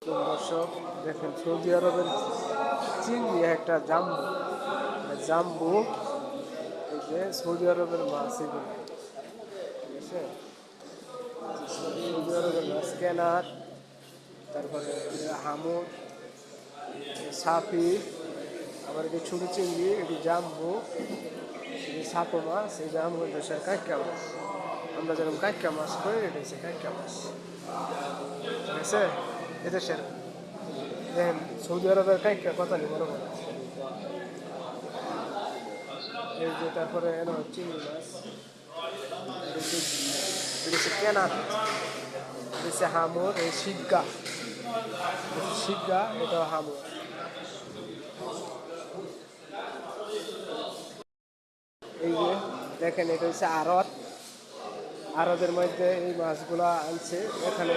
তো দর্শক দেখেন সৌদি আরবের চিংড়ি একটা জাম্বু জাম্বু এই যে সৌদি আরবের মাছ এগুলো ঠিক আছে। সৌদি আরবের মাছ কেনার তারপরে হামুর সাফি আবার এটি ছোটো চিংড়ি এটি জাম্বু এটি সাপো মাছ এই যে আমাদের দেশের কাঁকড়া মাছ আমরা যেরকম কাঁকড়া মাছ করি এটা হচ্ছে কাঁকড়া মাছ ঠিক আছে। এদেশের দেখেন সৌদি আরবের কাঁকড়া কথা নেই বড় বড় এই যে তারপরে এনে চিংড়ি মাছ এটা হচ্ছে কেনার এটা হচ্ছে হামুর এই শিগা শিগা এটা হামুর এই যে দেখেন এটা হচ্ছে আড়ত আড়তের মধ্যে এই মাছগুলো আনছে এখানে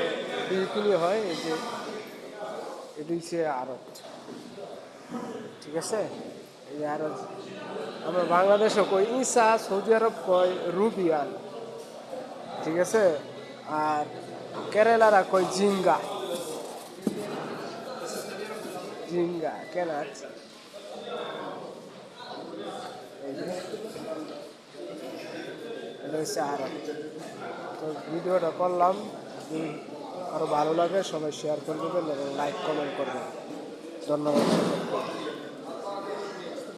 বিক্রি হয় এই যে এটি হচ্ছে আড়ত ঠিক আছে। এই যে আড়ত আমরা বাংলাদেশও কই ইসা সৌদি আরব কয় রুবিয়াল ঠিক আছে। আর কেরালারা কয় জিঙ্গা জিঙ্গা কেনার এই যে এটা হচ্ছে আড়ত। তো ভিডিওটা করলাম যদি আরও ভালো লাগে সবাই শেয়ার করে দেবেন এবং লাইক কমেন্ট করবেন। ধন্যবাদ।